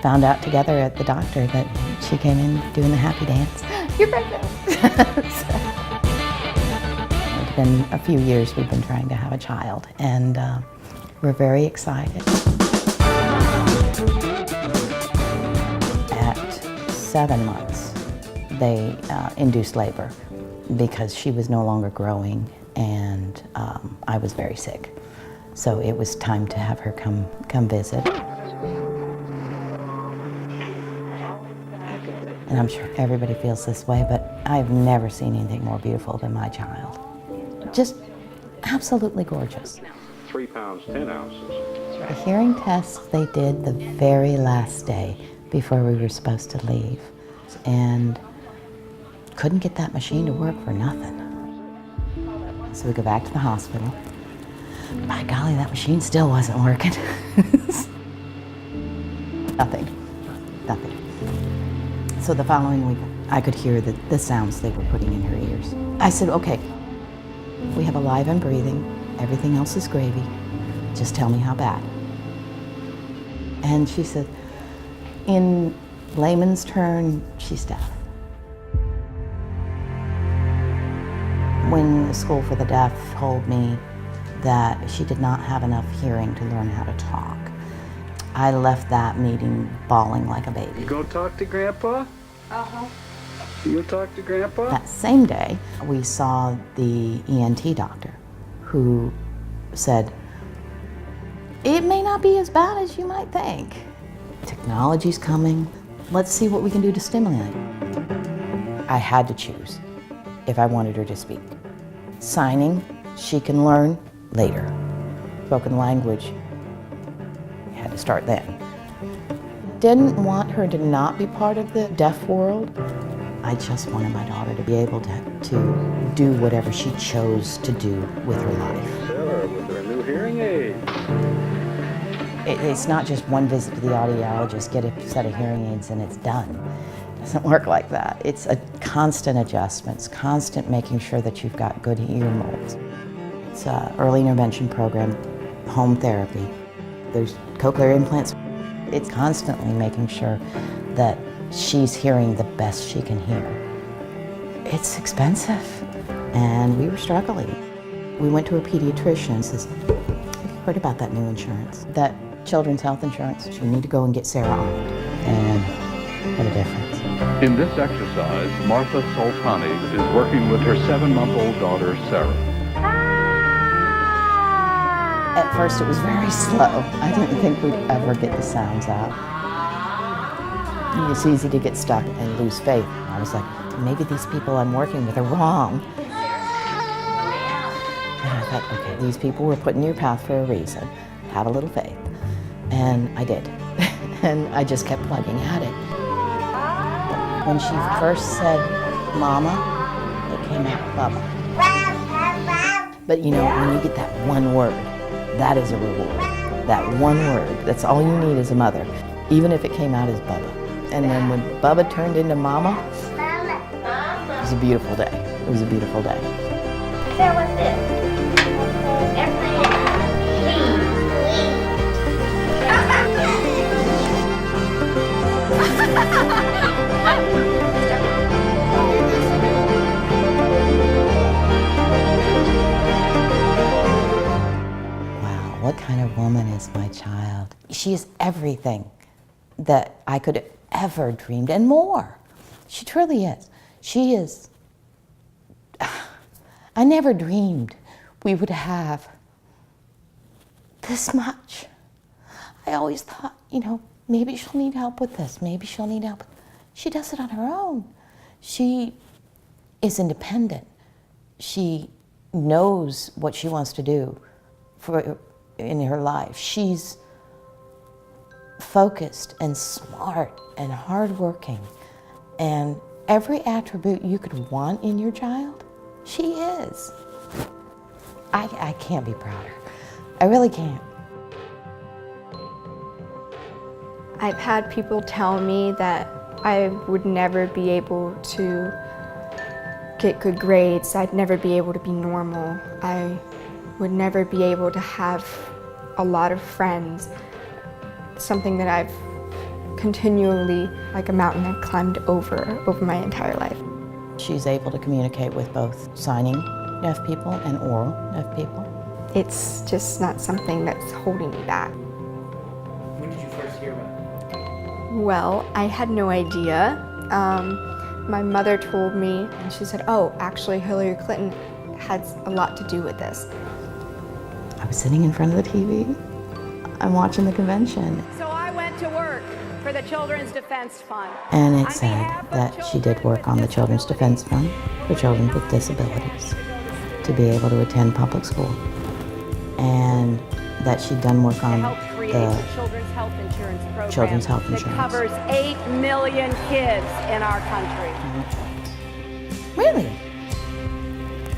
found out together at the doctor that she came in doing the happy dance. You're pregnant. It's been a few years we've been trying to have a child, and we're very excited. At 7 months, they induced labor because she was no longer growing, and I was very sick. So it was time to have her come visit. And I'm sure everybody feels this way, but I've never seen anything more beautiful than my child. Just absolutely gorgeous. 3 pounds, 10 ounces. The hearing tests they did the very last day before we were supposed to leave, and couldn't get that machine to work for nothing. So we go back to the hospital. By golly, that machine still wasn't working. Nothing. So the following week, I could hear the sounds they were putting in her ears. I said, okay, we have alive and breathing, everything else is gravy, just tell me how bad. And she said, in layman's term, she's deaf. When the School for the Deaf told me that she did not have enough hearing to learn how to talk, I left that meeting bawling like a baby. You go talk to Grandpa? Uh-huh. You talk to Grandpa? That same day, we saw the ENT doctor who said, it may not be as bad as you might think. Technology's coming. Let's see what we can do to stimulate. I had to choose if I wanted her to speak. Signing, she can learn later. Spoken language, had to start then. Didn't want her to not be part of the deaf world. I just wanted my daughter to be able to do whatever she chose to do with her life. Sara with her new hearing aid. It's not just one visit to the audiologist, get a set of hearing aids and it's done. It doesn't work like that. It's a constant adjustments, constant making sure that you've got good ear molds. It's an early intervention program, home therapy. There's cochlear implants. It's constantly making sure that she's hearing the best she can hear. It's expensive, and we were struggling. We went to a pediatrician and says, have you heard about that new insurance? That children's health insurance? You need to go and get Sara on it. And what a difference. In this exercise, Martha Soltani is working with her 7-month-old daughter, Sara. At first it was very slow. I didn't think we'd ever get the sounds out. It's easy to get stuck and lose faith. I was like, maybe these people I'm working with are wrong. And I thought, okay, these people were put in your path for a reason. Have a little faith. And I did. And I just kept plugging at it. When she first said, Mama, it came out Bubba. But you know, when you get that one word, that is a reward. That one word, that's all you need as a mother, even if it came out as Bubba. And then when Bubba turned into Mama, it was a beautiful day. It was a beautiful day. So what's this? Wow, what kind of woman is my child? She is everything that I could have ever dreamed and more. She truly is. She is. I never dreamed we would have this much. I always thought, you know, maybe she'll need help with this, maybe she'll need help. She does it on her own. She is independent. She knows what she wants to do in her life. She's focused and smart and hardworking, and every attribute you could want in your child, she is. I can't be prouder. I really can't. I've had people tell me that I would never be able to get good grades. I'd never be able to be normal. I would never be able to have a lot of friends. Something that I've continually like a mountain I've climbed over my entire life. She's able to communicate with both signing deaf people and oral deaf people. It's just not something that's holding me back. When did you first hear about it? Well, I had no idea. My mother told me, and she said, oh, actually Hillary Clinton had a lot to do with this. I was sitting in front of the TV. I'm watching the convention. So I went to work for the Children's Defense Fund. And it said that she did work on the Children's Defense Fund for children with disabilities to be able to attend public school. And that she'd done work on Helped create the the Children's Health Insurance Program Children's Health that Insurance. covers 8 million kids in our country. Really?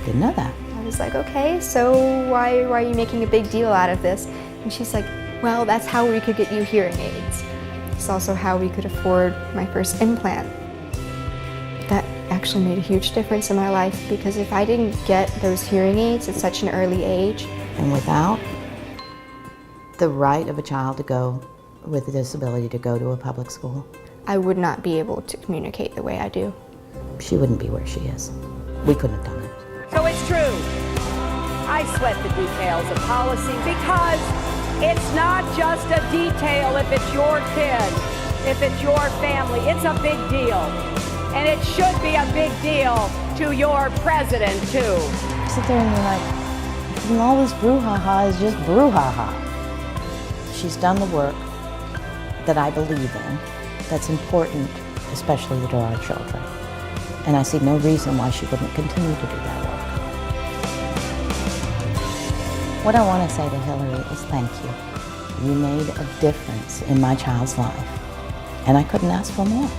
Didn't know that. I was like, okay, so why are you making a big deal out of this? And she's like, well, that's how we could get you hearing aids. It's also how we could afford my first implant. That actually made a huge difference in my life, because if I didn't get those hearing aids at such an early age. And without the right of a child to go with a disability to go to a public school, I would not be able to communicate the way I do. she wouldn't be where she is. We couldn't have done it. So it's true. I sweat the details of policy because it's not just a detail if it's your kid, if it's your family. It's a big deal. And it should be a big deal to your president, too. You sit there and you're like, all this brouhaha is just brouhaha. She's done the work that I believe in, that's important, especially to our children. And I see no reason why she wouldn't continue to do that work. What I want to say to Hillary is thank you. You made a difference in my child's life, and I couldn't ask for more.